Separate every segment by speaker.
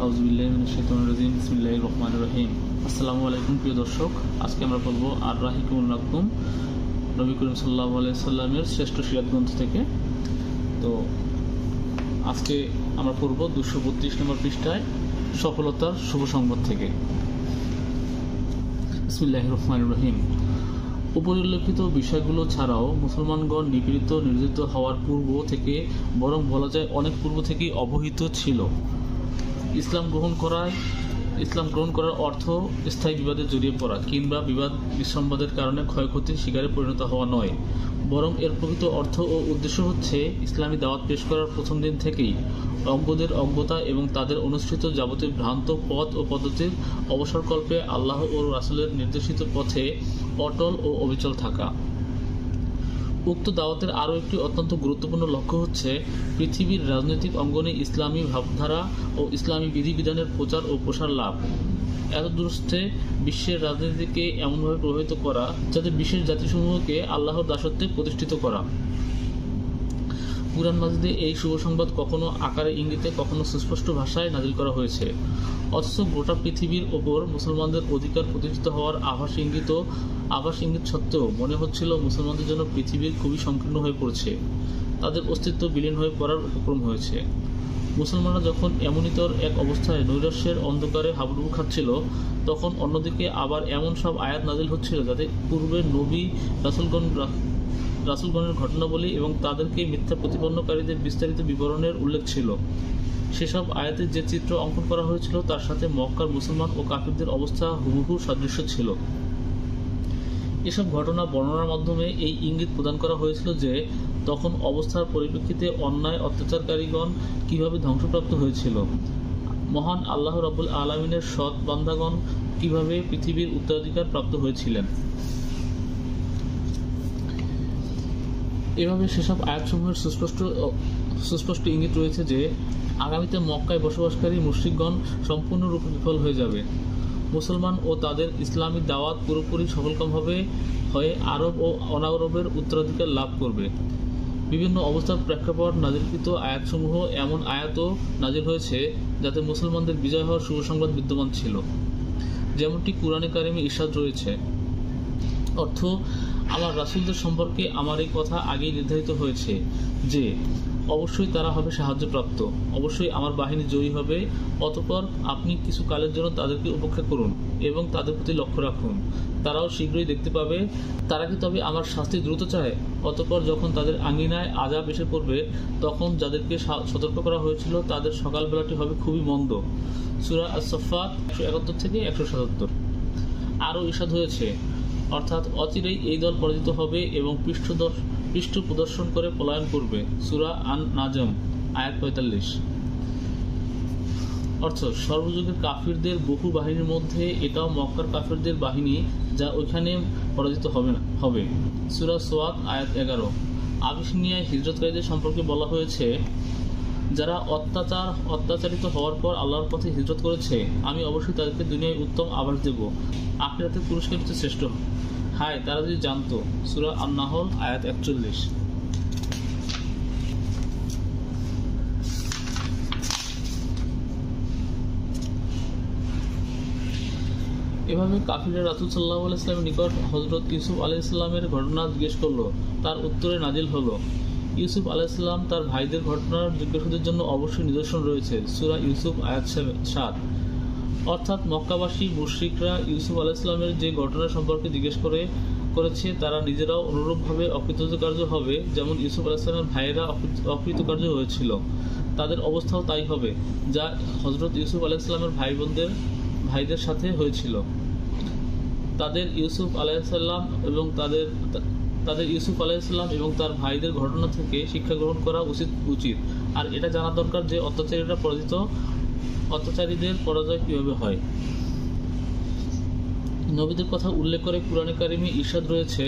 Speaker 1: আউযুবিল্লাহি মিনাশ শাইতানির রাজিম বিসমিল্লাহির রহমানির রহিম। আসসালামু আলাইকুম প্রিয় দর্শক, আজকে আমরা পড়ব আর রাহিকুল মাকতুম নবী করিম সাল্লাল্লাহু আলাইহি সাল্লামের শ্রেষ্ঠ সিরাত গ্রন্থ থেকে। তো আজকে আমরা পড়ব 232 নম্বর পৃষ্ঠায় সফলতার শুভ সংবাদ থেকে। বিসমিল্লাহির রহমানির রহিম। উপরিল্লিখিত বিষয়গুলো ছাড়াও মুসলমানগণ নিপীড়িত নির্যাতিত হওয়ার পূর্ব থেকে, বরং বলা যায় অনেক পূর্ব থেকেই অবহিত ছিল। ইসলাম গ্রহণ করার অর্থ স্থায়ী বিবাদে জড়িয়ে পড়া কিংবা বিবাদ বিসম্বাদের কারণে ক্ষয়ক্ষতির শিকারে পরিণত হওয়া নয়, বরং এর প্রকৃত অর্থ ও উদ্দেশ্য হচ্ছে ইসলামী দাওয়াত পেশ করার প্রথম দিন থেকেই অজ্ঞদের অজ্ঞতা এবং তাদের অনুসৃত যাবতীয় ভ্রান্ত পথ ও পদ্ধতির অবসরকল্পে আল্লাহ ও রাসূলের নির্দেশিত পথে অটল ও অবিচল থাকা। উক্ত দাওয়াতের আরও একটি অত্যন্ত গুরুত্বপূর্ণ লক্ষ্য হচ্ছে পৃথিবীর রাজনৈতিক অঙ্গনে ইসলামী ভাবধারা ও ইসলামী বিধিবিধানের প্রচার ও প্রসার লাভ। এতদূরস্থে বিশ্বের রাজনীতিকে এমনভাবে প্রভাবিত করা যাতে বিশেষ জাতিসমূহকে আল্লাহর দাসত্বে প্রতিষ্ঠিত করা। কুরআন মাজিদে এই শুভ সংবাদ কখনো আকারে ইঙ্গিতে, কখনো সুস্পষ্ট ভাষায় নাজিল করা হয়েছে, অথচ গোটা পৃথিবীর ওপর মুসলমানদের অধিকার প্রতিষ্ঠিত হওয়ার আভাস ইঙ্গিত সত্ত্বেও মনে হচ্ছিল মুসলমানদের জন্য পৃথিবীর খুবই সংকীর্ণ হয়ে পড়ছে, তাদের অস্তিত্ব বিলীন হয়ে পড়ার উপক্রম হয়েছে। মুসলমানরা যখন এমনিতর এক অবস্থায় নৈরাশ্যের অন্ধকারে হাবুডুবু খাচ্ছিল, তখন অন্যদিকে আবার এমন সব আয়াত নাজিল হচ্ছিল যাতে পূর্বের নবী রাসূলগণের ঘটনাবলী এবং তাদেরকে মিথ্যা প্রতিপন্নকারীদের বিস্তারিত বিবরণের উল্লেখ ছিল। সেসব আয়াতে যে চিত্র অঙ্কন করা হয়েছিল তার সাথে মক্কার মুসলমান ও কাফিরদের অবস্থা হুবহু সাদৃশ্য ছিল। এসব ঘটনা বর্ণনার মাধ্যমে এই ইঙ্গিত প্রদান করা হয়েছিল যে তখন অবস্থার পরিপ্রেক্ষিতে অন্যায় অত্যাচারকারীগণ কিভাবে ধ্বংসপ্রাপ্ত হয়েছিল, মহান আল্লাহ রাব্বুল আলামিনের সৎ বান্দাগণ কিভাবে পৃথিবীর উত্তরাধিকার প্রাপ্ত হয়েছিলেন। এভাবে সেসব আয়াতসমূহের সুস্পষ্ট ইঙ্গিত রয়েছে যে আগামীতে মক্কায় বসবাসকারী মুশরিকগণ সম্পূর্ণরূপে বিফল হয়ে যাবে। মুসলমান ও তাদের ইসলামী দাওয়াত পুরোপুরি সফলকামভাবে হয়ে আরব ও অনারবের উত্তরাধিকার লাভ করবে। বিভিন্ন অবস্থার প্রেক্ষাপট নাজিলকৃত আয়াতসমূহ এমন আয়াতও নাজিল হয়েছে যাতে মুসলমানদের বিজয় হওয়ার শুভ সংবাদ বিদ্যমান ছিল, যেমনটি কুরআনে কারিমে ইরশাদ রয়েছে, অর্থ আমার রাসূলদের সম্পর্কে আমার এই কথা আগেই নির্ধারিত হয়েছে যে অবশ্যই তারা হবে সাহায্যপ্রাপ্ত, অবশ্যই আমার বাহিনী জয়ী হবে। অতঃপর আপনি কিছু কালের জন্য তাদেরকে উপেক্ষা করুন এবং তাদের প্রতি লক্ষ্য রাখুন, তারাও শীঘ্রই দেখতে পাবে। তারা কি তবে আমার শাস্তি দ্রুত চায়? অতঃপর যখন তাদের আঙ্গিনায় আযাব এসে পড়বে, তখন যাদেরকে সতর্ক করা হয়েছিল তাদের সকালবেলাটি হবে খুবই মন্দ। সূরা আস-সাফফাত 171 থেকে 177। আরও ইরশাদ হয়েছে, অর্থাৎ অচিরেই এই দল পরাজিত হবে এবং পৃষ্ঠ প্রদর্শন করে পলায়ন করবে। সূরা আন-নাজম আয়াত 45। অর্থ সর্বযুগের কাফিরদের বহু বাহিনীর মধ্যে এটাও মক্কার কাফিরদের বাহিনী যা ওইখানে পরাজিত হবে। সূরা সোয়াদ আয়াত 11। আবিসিনিয়ায় হিজরতকারীদের সম্পর্কে বলা হয়েছে, যারা অত্যাচারিত হওয়ার পর আল্লাহর পথে হিজরত করেছে, আমি অবশ্যই তাদেরকে দুনিয়ায় উত্তম আবাস দেব, আখিরাতে পুরস্কার হচ্ছে শ্রেষ্ঠ। হায় তারা যদি জানতো। সূরা আন-নাহল আয়াত 41। এভাবে কাফিররা রাসূল সাল্লাল্লাহু আলাইহি ওয়াসাল্লামের নিকট হযরত ইউসুফ আলাইহিস সালামের ঘটনা জিজ্ঞেস করল। তার উত্তরে নাজিল হলো, ইউসুফ আলাইহিস সালাম তার ভাইদের ঘটনার জিজ্ঞাসুদের জন্য অবশ্যই নিদর্শন রয়েছে। সূরা ইউসুফ আয়াত 7। অর্থাৎ মক্কাবাসী মুশরিকরা ইউসুফ আলাইহিস সালামের যে ঘটনা সম্পর্কে জিজ্ঞেস করেছে তারা নিজেরাও অনুরূপভাবে অকৃতকার্য হবে, যেমন ইউসুফ আলাইহিস সালামের ভাইয়েরা অকৃতকার্য হয়েছিল। তাদের অবস্থাও তাই হবে যা হযরত ইউসুফ আলাইহিস সালামের ভাইদের সাথে হয়েছিল। তাদের ইউসুফ আলাইহিস সালাম এবং তার ভাইদের ঘটনা থেকে শিক্ষা গ্রহণ করা উচিত। আর এটা জানা দরকার যে অত্যাচারীদের পরাজয় কিভাবে হয়। নবীদের কথা উল্লেখ করে কুরআনে কারিমে ইরশাদ রয়েছে,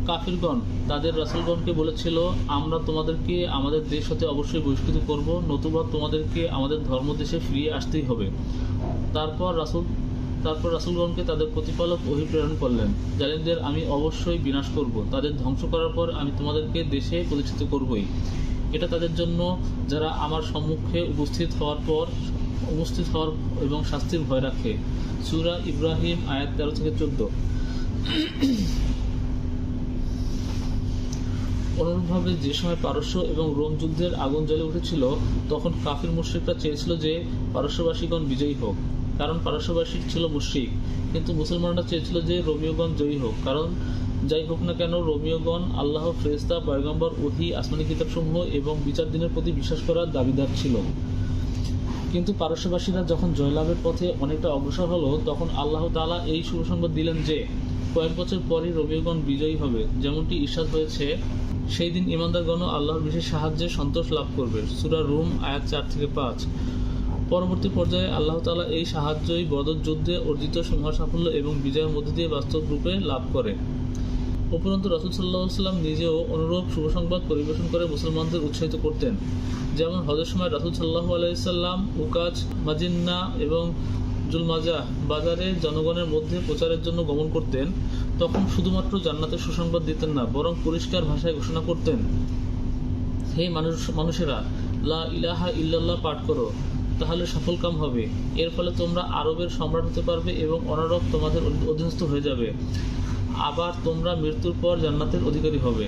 Speaker 1: কাফিরগণ তাদের রাসূলগণকে বলেছিল, আমরা তোমাদেরকে আমাদের দেশ হতে অবশ্যই বহিষ্কৃত করব, নতুবা তোমাদেরকে আমাদের ধর্মদেশে ফিরিয়ে আসতেই হবে। তারপর রাসূলগণকে তাদের প্রতিপালক ওহী প্রেরণ করলেন, জালিমদের আমি অবশ্যই বিনাশ করব, তাদের ধ্বংস করার পর আমি তোমাদেরকে দেশে প্রতিষ্ঠিত করবই। এটা তাদের জন্য যারা আমার সম্মুখে উপস্থিত হওয়ার পর উপস্থিত হওয়ার এবং শাস্তির ভয় রাখে। সূরা ইব্রাহিম আয়াত 13-14। অনুরূপভাবে যে সময় পারস্য এবং রোম যুদ্ধের আগুন জ্বলে উঠেছিল, তখন কাফির মুশরিকরা চেয়েছিল যে পারস্যবাসীগণ বিজয়ী হোক, কারণ পারস্যবাসী ছিল মুশরিক। কিন্তু মুসলমানরা চেয়েছিল যে রোমীয়গণ জয়ী হোক, কারণ যাই হোক না কেন রোমীয়গণ আল্লাহ, ফেরেশতা, পয়গম্বর, ওহী, আসমানী কিতাবসমূহ এবং বিচার দিনের প্রতি বিশ্বাস করার দাবিদার ছিল। কিন্তু পারস্যবাসীরা যখন জয়লাভের পথে অনেকটা অগ্রসর হলো, তখন আল্লাহ তাআলা এই সুসংবাদ দিলেন যে কয়েক বছর পরই রোমীয়গণ বিজয়ী হবে। যেমনটি ইরশাদ হয়েছে, সেই দিন ঈমানদারগণ আল্লাহর বিশেষ সাহায্যে সন্তোষ লাভ করবে। সূরা রুম আয়াত 4-5। পরবর্তী পর্যায়ে আল্লাহ তাআলা এই সাহায্যই বদর যুদ্ধে অর্জিত সিংহ সাফল্য এবং বিজয়ের মধ্য দিয়ে বাস্তব রূপে লাভ করে। উপরন্তু রাসূল সাল্লাল্লাহু আলাইহি ওয়াসাল্লাম নিজেও অনুরূপ শুভসংবাদ পরিবেশন করে মুসলমানদের উৎসাহিত করতেন। যেমন হজের সময় রাসূল সাল্লাল্লাহু আলাইহি ওয়াসাল্লাম উকাজ, মাজিন্না এবং জুলমাজাহ বাজারে জনগণের মধ্যে প্রচারের জন্য গমন করতেন। তখন শুধুমাত্র জান্নাতের সুসংবাদ দিতেন না, বরং পরিষ্কার ভাষায় ঘোষণা করতেন, হে মানুষেরা, লা ইলাহা ইল্লাল্লাহ পাঠ করো, তাহলে সফলকাম হবে। এর ফলে তোমরা আরবের সম্রাট হতে পারবে এবং অনারব তোমাদের অধীনস্থ হয়ে যাবে। আবার তোমরা মৃত্যুর পর জান্নাতের অধিকারী হবে।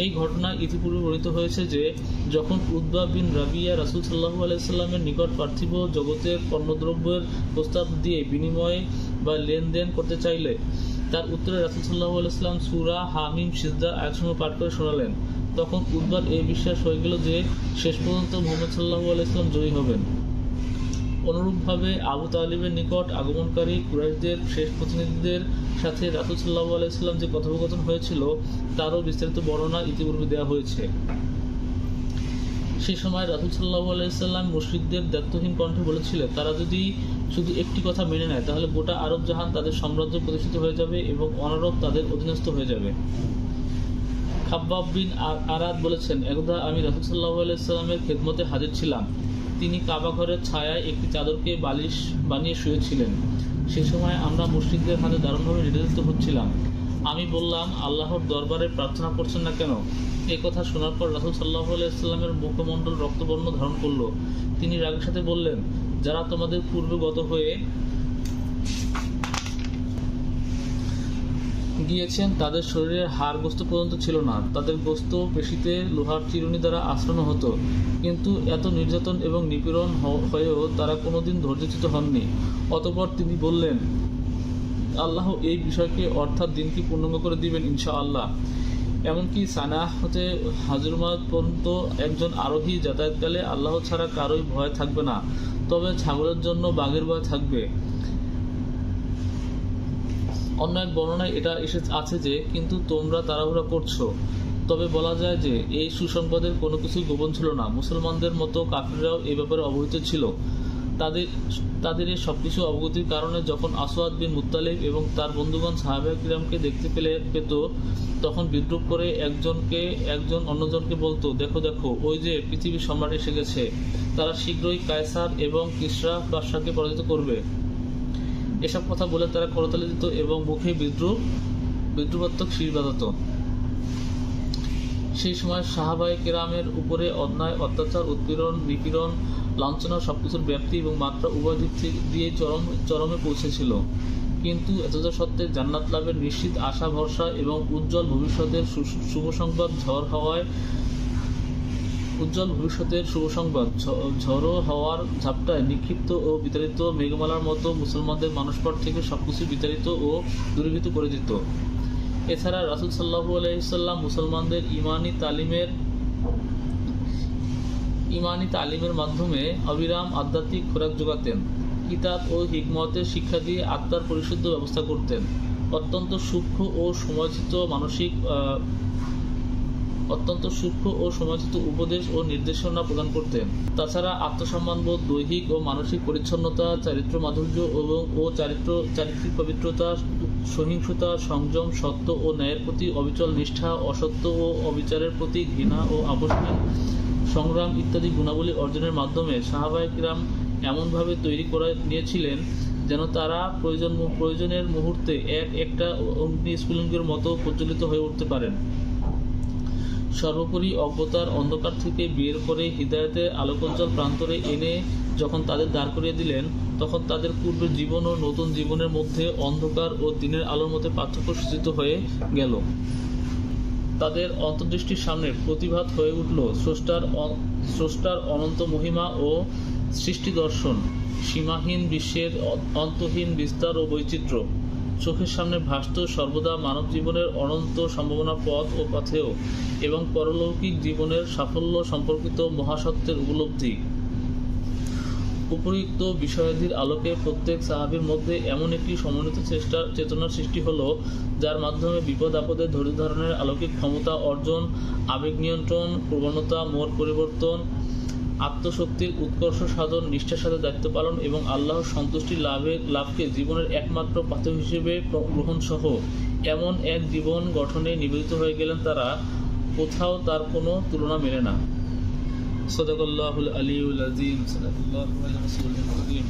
Speaker 1: এই ঘটনা ইতিপূর্বে বর্ণিত হয়েছে যে যখন উতবা বিন রাবিয়া রাসূল সাল্লাল্লাহু আলাইহি ওয়াসাল্লামের নিকট পার্থিব জগতের পণ্যদ্রব্যের প্রস্তাব দিয়ে বিনিময় বা লেনদেন করতে চাইলে, তার উত্তরে রাসূল সাল্লাল্লাহু আলাইহি ওয়াসাল্লাম সূরা হামিম সিজদা আয়াতসমূহ পাঠ করে শোনালেন। তখন উতবার এই বিশ্বাস হয়ে গেল যে শেষ পর্যন্ত মুহাম্মদ সাল্লাল্লাহু আলাইহি ওয়াসাল্লাম জয়ী হবেন। অনুরূপভাবে আবু তালিবের নিকট আগমনকারী কুরাইশদের শেষ প্রতিনিধিদের সাথে রাসূল সাল্লাল্লাহু আলাইহি ওয়াসাল্লাম যে কথোপকথন হয়েছিল, তারও বিস্তারিত বর্ণনা ইতিপূর্বে দেওয়া হয়েছে। সেই সময় রাসূল সাল্লাল্লাহু আলাইহি ওয়াসাল্লাম মুশরিকদের দায়িত্বহীন কণ্ঠে বলেছিলেন, তারা যদি শুধু একটি কথা মেনে নেয়, তাহলে গোটা আরব জাহান তাদের সাম্রাজ্য প্রতিষ্ঠিত হয়ে যাবে এবং অনারব তাদের অধীনস্থ হয়ে যাবে। খাব্বাব বিন আরাদ বলেছেন, একদা আমি রাসূল সাল্লাল্লাহু আলাইহি ওয়াসাল্লামের খেদমতে হাজির ছিলাম। তিনি কাবা ঘরের ছায়ায় একটি চাদরকে বালিশ বানিয়ে শুয়েছিলেন। সে সময় আমরা মুশরিকদের হাতে দারুণভাবে নির্যাতিত হচ্ছিলাম। আমি বললাম, আল্লাহর দরবারে প্রার্থনা করছেন না কেন? এই কথা শোনার পর রাসূল সাল্লাল্লাহু আলাইহি ওয়াসাল্লামের মুখমণ্ডল রক্তবর্ণ ধারণ করল। তিনি রাগের সাথে বললেন, যারা তোমাদের পূর্বে গত হয়ে গিয়েছেন তাদের শরীরের হাড় গোস্ত পর্যন্ত ছিল না, তাদের গোস্ত পেশিতে লোহার চিরুনি দ্বারা আঁচড়ানো হতো, কিন্তু এত নির্যাতন এবং নিপীড়ন হয়েও তারা কোনোদিন ধৈর্যচ্যুত হননি। অতঃপর তিনি বললেন, আল্লাহ এই বিষয়কে অর্থাৎ দিনকে পূর্ণাঙ্গ করে দিবেন ইনশাআল্লাহ। এমনকি সানাহ হতে হাজরমাত পর্যন্ত একজন আরোহী যাতায়াতকালে আল্লাহ ছাড়া কারোই ভয় থাকবে না, তবে ছাগলের জন্য বাঘের ভয় থাকবে। অন্য এক বর্ণনায় এটা আছে যে, কিন্তু তোমরা তাড়াহুড়া করছো। তবে বলা যায় যে এই সুসংবাদের কোনো কিছুই গোপন ছিল না। মুসলমানদের মতো কাফিররাও এই ব্যাপারে অবহিত ছিল। তাদের এই সবকিছু অবগতির কারণে যখন আসওয়াদ বিন মুত্তালিব এবং তার বন্ধুগণ সাহাবায়ে কিরামকে দেখতে পেত, তখন বিদ্রুপ করে একজন অন্যজনকে বলতো, দেখো দেখো, ওই যে পৃথিবীর সম্রাট এসে গেছে, তারা শীঘ্রই কায়সার এবং কিসরা বাদশাকে পরাজিত করবে। এসব কথা বলে তারা করতালি দিত এবং মুখে বিদ্রুপাত্মক শির বাজাত। সেই সময় সাহাবায়ে কেরামের উপরে অন্যায়, অত্যাচার, উৎপীড়ন, নিপীড়ন, লাঞ্ছনা সবকিছুর ব্যাপ্তি এবং মাত্রা উভয় দিক দিয়ে চরমে পৌঁছেছিল। কিন্তু এতদ সত্ত্বে জান্নাত লাভের নিশ্চিত আশা ভরসা এবং উজ্জ্বল ভবিষ্যতের শুভ সংবাদ ঝড়ো হওয়ার ঝাপটায় নিক্ষিপ্ত ও বিতাড়িত মেঘমালার মতো মুসলমানদের মানসপট থেকে সবকিছু বিতাড়িত ও দূরীভূত করে দিত। এছাড়া রাসূল সাল্লাল্লাহু আলাইহি ওয়াসাল্লাম মুসলমানদের ঈমানি তালিমের মাধ্যমে অবিরাম আধ্যাত্মিক খোরাক যোগাতেন। কিতাব ও হিকমতের শিক্ষা দিয়ে আত্মার পরিশুদ্ধ ব্যবস্থা করতেন। অত্যন্ত সূক্ষ্ম ও সময়োচিত উপদেশ ও নির্দেশনা প্রদান করতেন। তাছাড়া আত্মসম্মানবোধ, দৈহিক ও মানসিক পরিচ্ছন্নতা, চারিত্র মাধুর্য ও চারিত্রিক পবিত্রতা, সহিংসতা, সংযম, সত্য ও ন্যায়ের প্রতি অবিচল নিষ্ঠা, অসত্য ও অবিচারের প্রতি ঘৃণা ও আপোষহীন সংগ্রাম ইত্যাদি গুণাবলী অর্জনের মাধ্যমে সাহাবায়ে কিরাম এমনভাবে তৈরি করে নিয়েছিলেন যেন তারা প্রয়োজনের মুহূর্তে একটা অগ্নিস্ফুলিঙ্গের মতো প্রজ্বলিত হয়ে উঠতে পারেন। সর্বোপরি অজ্ঞতার অন্ধকার থেকে বের করে হিদায়াতের আলোকোজ্জ্বল প্রান্তরে এনে যখন তাদের দাঁড় করিয়ে দিলেন, তখন তাদের পূর্বের জীবন ও নতুন জীবনের মধ্যে অন্ধকার ও দিনের আলোর মধ্যে পার্থক্য সূচিত হয়ে গেল। তাদের অন্তর্দৃষ্টির সামনে প্রতিভাত হয়ে উঠল স্রষ্টার অনন্ত মহিমা ও সৃষ্টি দর্শন, সীমাহীন বিশ্বের অন্তহীন বিস্তার ও বৈচিত্র্য। চোখের সামনে ভাসত সর্বদা মানব জীবনের অনন্ত সম্ভাবনা পথ ও পথেও এবং পরলৌকিক জীবনের সাফল্য সম্পর্কিত মহাসত্যের উপলব্ধি। উপরিউক্ত বিষয়াদির আলোকে প্রত্যেক সাহাবীর মধ্যে এমন একটি সমন্বিত চেতনার সৃষ্টি হলো, যার মাধ্যমে বিপদ আপদে ধৈর্য ধারণের আলৌকিক ক্ষমতা অর্জন, আবেগ নিয়ন্ত্রণ, প্রবণতা মোড় পরিবর্তন, আত্মশক্তির উৎকর্ষ সাধন, নিষ্ঠার সাথে দায়িত্ব পালন এবং আল্লাহর সন্তুষ্টি লাভকে জীবনের একমাত্র পাথ্য হিসেবে গ্রহণ সহ এমন এক জীবন গঠনে নিবেদিত হয়ে গেলেন তারা, কোথাও তার কোনো তুলনা মেলে না। সাদাকাল্লাহুল আলিয়্যুল আযীম। সাদাকাল্লাহু ওয়া রাসূলুহুল কারীম।